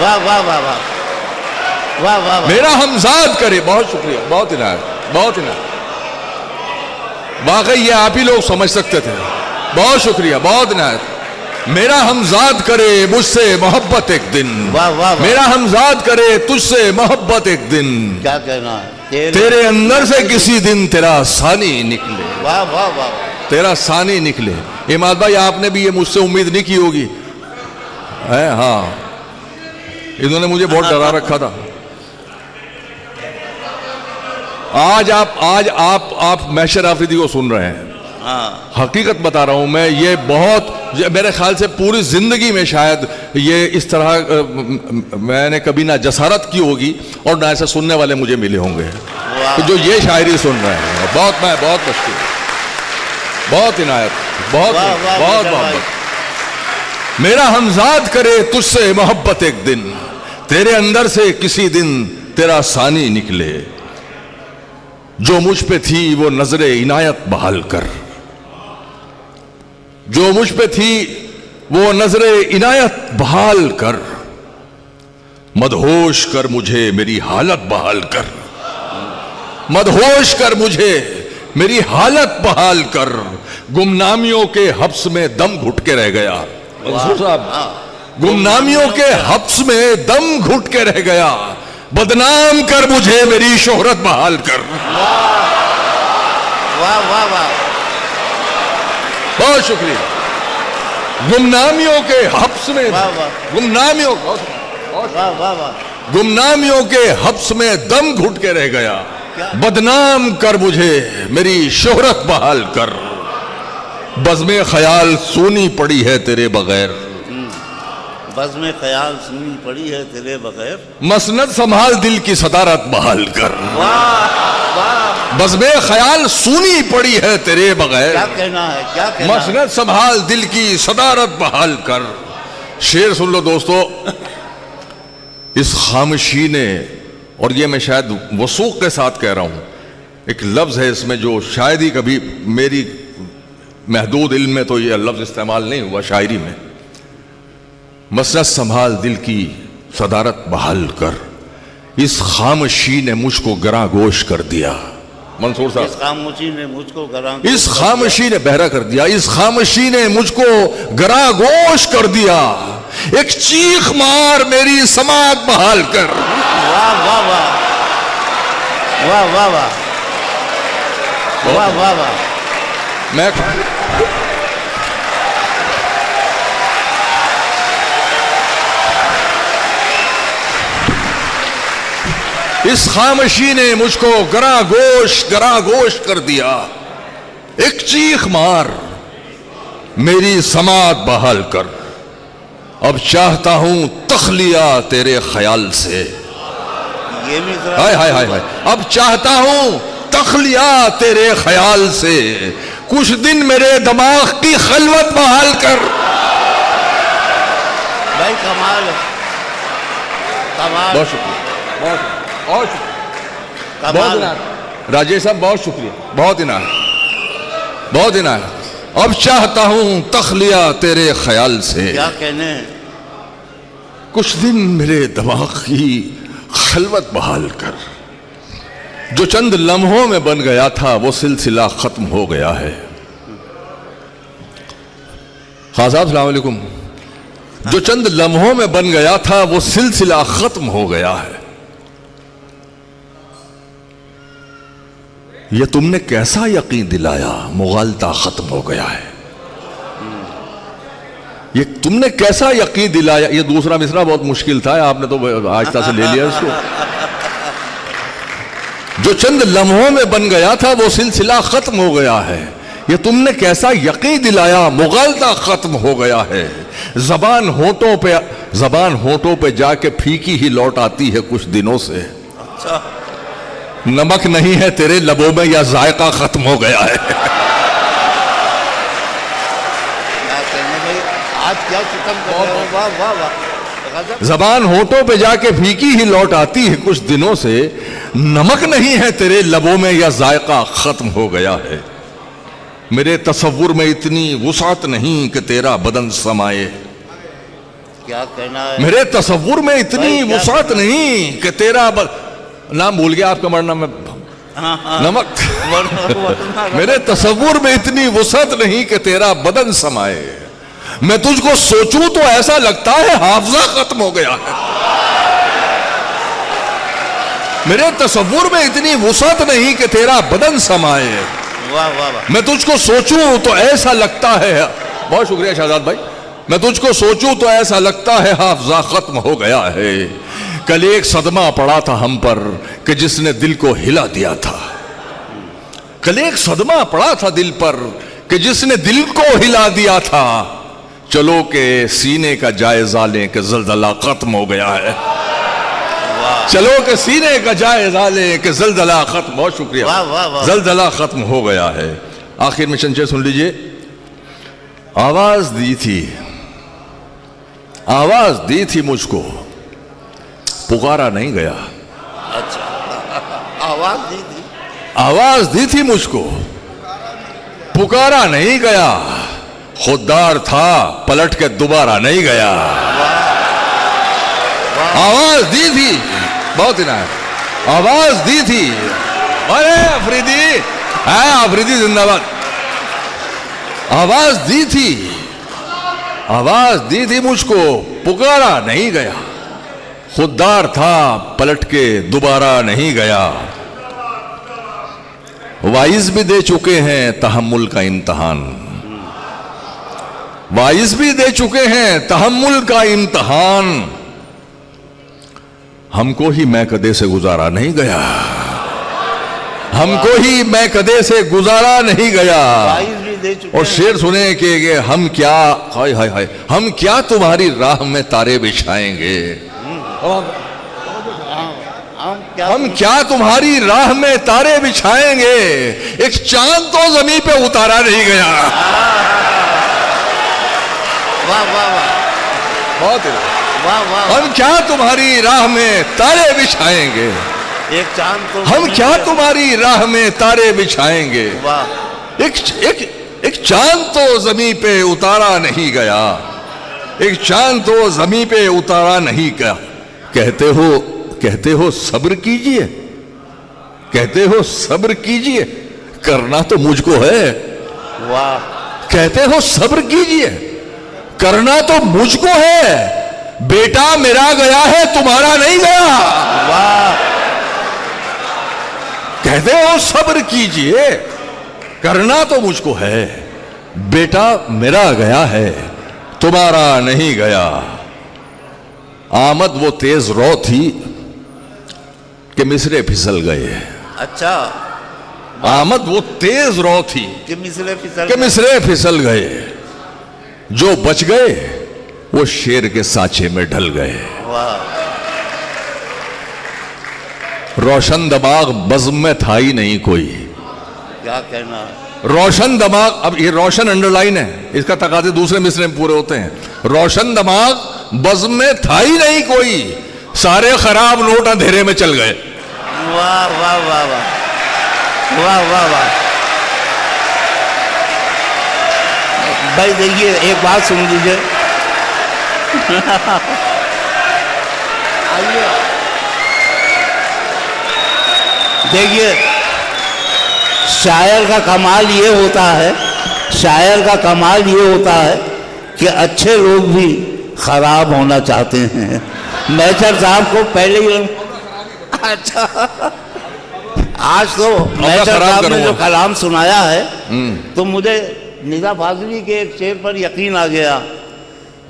वाह वाह वाह वाह वाह वाह वाह। मेरा हमजाद करे, बहुत शुक्रिया, बहुत इनायत, बहुत इनायत। वाकई ये आप ही लोग समझ सकते थे, बहुत शुक्रिया, बहुत इनायत। मेरा हमजाद करे मुझसे मोहब्बत एक दिन, वाह वाह वाह। मेरा हमजाद करे तुझसे मोहब्बत एक दिन, क्या कहना है, तेरे अंदर से किसी दिन तेरा सानी निकले। वाह वाह वाह। तेरा सानी निकले। इमाद भाई आपने भी ये मुझसे उम्मीद नहीं की होगी है? हाँ, इन्होंने मुझे बहुत डरा रखा था। आज आप महशर आफरीदी को सुन रहे हैं। हाँ, हकीकत बता रहा हूं मैं, ये बहुत, मेरे ख्याल से पूरी जिंदगी में शायद ये इस तरह मैंने कभी ना जसारत की होगी और ना ऐसे सुनने वाले मुझे मिले होंगे तो जो ये शायरी सुन रहे हैं। बहुत मुश्किल, बहुत इनायत, बहुत बहुत मोहब्बत। मेरा हमजाद करे तुझसे मोहब्बत एक दिन, तेरे अंदर से किसी दिन तेरा सानी निकले, जो मुझ पे थी वो नजरे इनायत बहाल कर, जो मुझ पे थी वो नजरे इनायत बहाल कर, मदहोश कर मुझे मेरी हालत बहाल कर, मदहोश कर मुझे मेरी हालत बहाल कर, गुमनामियों के हब्स में दम घुट के रह गया। मंसूर साहब, गुमनामियों के हब्स में दम घुट के रह गया, बदनाम कर मुझे मेरी शोहरत बहाल कर। वाह वाह वाह। बहुत शुक्रिया। गुमनामियों के हब्स में, वाह वाह। गुमनामियों वाह वाह वाह। गुमनामियों के हब्स में दम घुट के रह गया, बदनाम कर मुझे मेरी शोहरत बहाल कर, बज़्मे ख्याल सूनी पड़ी है तेरे बगैर, बज़्मे ख्याल सुनी पड़ी है तेरे बगैर, मसनद संभाल दिल की सदारत बहाल कर। वाह वाह। बज़्मे ख्याल सूनी पड़ी है तेरे बगैर, क्या कहना है, क्या कहना है? मसनद संभाल दिल की सदारत बहाल कर। शेर सुन लो दोस्तों, इस खामोशी ने, और ये मैं शायद वसूख के साथ कह रहा हूं, एक लफ्ज है इसमें जो शायद ही कभी मेरी महदूद इल्म में तो ये लफ्ज इस्तेमाल नहीं हुआ शायरी में। मसनद संभाल दिल की सदारत बहाल कर, इस खामोशी ने मुझको गरागोश कर दिया। मंसूर साहब, इस खामोशी ने मुझको इस खामोशी ने बहरा कर दिया, इस खामोशी ने मुझको गरागोश कर दिया, एक चीख मार मेरी समात बहाल कर। वाह वाह वाह वाह वाह वाह वाह वाह वाह। मैं इस खामोशी ने मुझको गरागोश कर दिया, एक चीख मार मेरी समात बहाल कर, अब चाहता हूं तखलिया तेरे ख्याल से। ये भी हाय हाय हाय हाय, अब चाहता हूं तखलिया तेरे ख्याल से, कुछ दिन मेरे दिमाग की खलवत बहाल कर। भाई कमाल है, कमाल, बहुत शुक्रिया, बहुत शुक्रिया, बहुत इनायत राजेश साहब, बहुत शुक्रिया, बहुत इनायत, बहुत इनायत। अब चाहता हूं तखलिया तेरे ख्याल से, क्या कहने, कुछ दिन मेरे दिमाग की खलवत बहाल कर, जो चंद लम्हों में बन गया था वो सिलसिला खत्म हो गया है। खान साहब अस्सलाम वालेकुम, जो चंद लम्हों में बन गया था वो सिलसिला खत्म हो गया है। ये तुमने कैसा यकीन दिलाया मुगालता खत्म हो गया है, ये तुमने कैसा यकीन दिलाया। ये दूसरा मिसरा बहुत मुश्किल था, आपने तो आहिस्ता से ले लिया इसको। जो चंद लम्हों में बन गया था वो सिलसिला खत्म हो गया है, ये तुमने कैसा यकीन दिलाया मुगालता खत्म हो गया है। जबान होठों पे जाके फीकी ही लौट आती है कुछ दिनों से। अच्छा, नमक नहीं है तेरे लबों में या जायका खत्म हो गया है। क्या कहने भाई, आज क्या सितम कर रहे हो, वाह वाह वाह। जबान होठों पे जाके फीकी ही लौट आती है कुछ दिनों से, नमक नहीं है तेरे लबों में या जायका खत्म हो गया है। मेरे तसव्वुर में इतनी वुसात नहीं कि तेरा बदन समाए, क्या कहना है। मेरे तसव्वुर में इतनी भाई, क्या वुसात नहीं कि तेरा नाम भूल गया आपका मरना में नमक मेरे तसव्वुर में इतनी वुसअत नहीं कि तेरा बदन समाए। मैं तुझको सोचूं तो ऐसा लगता है हाफजा खत्म हो गया है। मेरे तसव्वुर में इतनी वुसअत नहीं कि तेरा बदन समाए। वाह वाह वाह। मैं तुझको सोचूं तो ऐसा लगता है, बहुत शुक्रिया शहजाद भाई, मैं तुझको सोचूं तो ऐसा लगता है हाफजा खत्म हो गया है। कल एक सदमा पड़ा था हम पर कि जिसने दिल को हिला दिया था। कल एक सदमा पड़ा था दिल पर कि जिसने दिल को हिला दिया था। चलो के सीने का जायजा लें कि जल्जला खत्म हो गया है। चलो के सीने का जायजा लें कि जल्जला खत्म, बहुत शुक्रिया, वाह वाह वाह। जल्जला खत्म हो गया है। आखिर में चंचे सुन लीजिए, आवाज दी थी, आवाज दी थी मुझको, पुकारा नहीं गया। अच्छा, आवाज दी थी, आवाज दी थी मुझको, पुकारा नहीं गया। खुददार था, पलट के दोबारा नहीं गया। आवाज दी थी, बहुत ही ना, आवाज दी थी। अरे अफरीदी है, अफरीदी जिंदाबाद। आवाज दी थी, आवाज दी थी मुझको, पुकारा नहीं गया। खुददार था, पलट के दोबारा नहीं गया। वाइज भी दे चुके हैं तहम्मुल का इम्तहान, वाइज भी दे चुके हैं तहम्मुल का इम्तहान। हमको ही मैं कदे से गुजारा नहीं गया, हमको ही मैं कदे से गुजारा नहीं गया। वाइज भी दे चुके और शेर सुने कि हम क्या, हाय हाय हाय, हम क्या तुम्हारी राह में तारे बिछाएंगे। हम क्या तुम्हारी राह में तारे बिछाएंगे। एक चांद तो जमीन पे उतारा नहीं गया। वाह वाह वाह, बहुत ही वाह वाह। हम क्या तुम्हारी राह में तारे बिछाएंगे। एक चांद तो हम क्या तुम्हारी राह में तारे बिछाएंगे। वाह। एक चांद तो जमीन पे उतारा नहीं गया, एक चांद तो जमीन पे उतारा नहीं गया। कहते हो सब्र कीजिए, कहते हो सब्र कीजिए, करना तो मुझको है। वाह। कहते हो सब्र कीजिए, करना तो मुझको है। बेटा मेरा गया है, तुम्हारा नहीं गया। वाह। कहते हो सब्र कीजिए, करना तो मुझको है। बेटा मेरा गया है, तुम्हारा नहीं गया। आमद वो तेज रौ थी कि मिसरे फिसल गए। अच्छा, आमद वो तेज रौ थी कि कि मिसरे फिसल गए। जो बच गए वो शेर के सांचे में ढल गए। वाह। रोशन दिमाग बज़्म में था ही नहीं कोई। क्या कहना। रोशन दिमाग, अब ये रोशन अंडरलाइन है, इसका तकाजे दूसरे मिसरे में पूरे होते हैं। रोशन दिमाग बज़्म में था ही नहीं कोई, सारे खराब नोट अंधेरे में चल गए। वाह वाह वाह वाह, वाह वाह वाह। भाई देखिए, एक बात सुन लीजिए। आइए देखिए, शायर का कमाल ये होता है, शायर का कमाल ये होता है कि अच्छे लोग भी खराब होना चाहते हैं। मैचर साहब को पहले ही अच्छा, आज तो मैचर साहब ने जो कलाम सुनाया है तो मुझे निदा फाजली के एक शेर पर यकीन आ गया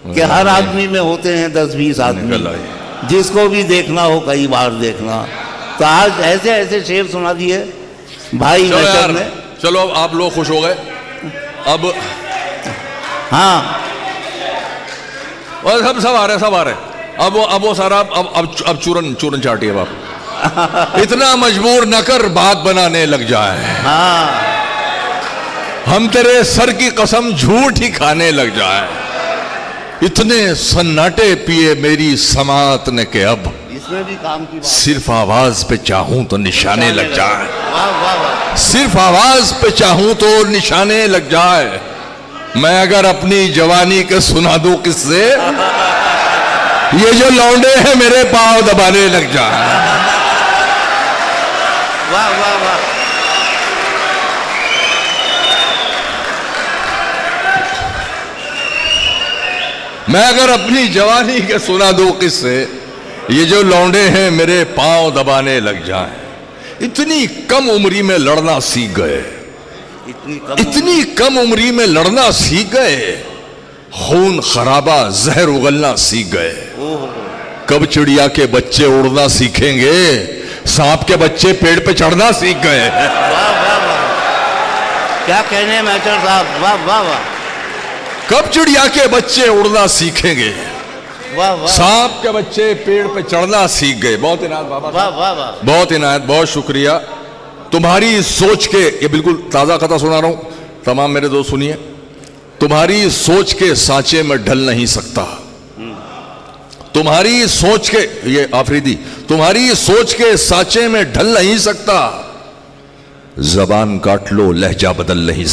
कि हर आदमी में होते हैं 10-20 आदमी, जिसको भी देखना हो कई बार देखना। तो आज ऐसे ऐसे शेर सुना दिए भाई मैचर ने। चलो अब आप लोग खुश हो गए। अब हाँ, और सब आ रहे, सब आ रहे। अब वो सारा अब चूरन चाटिए बाप। इतना मजबूर न कर बात बनाने लग जाए। हाँ, हम तेरे सर की कसम झूठ ही खाने लग जाए। इतने सन्नाटे पिए मेरी समात ने के अब इसमें भी काम की बात। सिर्फ आवाज पे चाहूं तो निशाने लग जाए। वाह वाह वाह। सिर्फ आवाज पे चाहूं तो निशाने लग जाए। मैं अगर अपनी जवानी के सुना दूं किससे, ये जो लौंडे हैं मेरे पांव दबाने लग जाए। वाह वाह वाह। मैं अगर अपनी जवानी के सुना दो किस्से, ये जो लौंडे हैं मेरे पांव दबाने लग जाएं, इतनी कम उम्री में लड़ना सीख गए, इतनी कम उम्री में लड़ना सीख गए, खून खराबा जहर उगलना सीख गए। कब चिड़िया के बच्चे उड़ना सीखेंगे, सांप के बच्चे पेड़ पे चढ़ना सीख गए। वाह वाह वाह, क्या कहने हैं मैटर साहब, वाह वाह वाह। कब चिड़िया के बच्चे उड़ना सीखेंगे, वाह वाह सांप के बच्चे पेड़ पे चढ़ना सीख गए। बहुत इनायत बाबा, वाह वाह वाह। बहुत इनायत, बहुत शुक्रिया। तुम्हारी सोच के, ये बिल्कुल ताज़ा कथा सुना रहा हूं, तमाम मेरे दोस्त सुनिए। तुम्हारी सोच के सांचे में ढल नहीं सकता, तुम्हारी सोच के, ये आफरीदी, तुम्हारी सोच के सांचे में ढल नहीं सकता। जबान काट लो लहजा बदल नहीं सकता।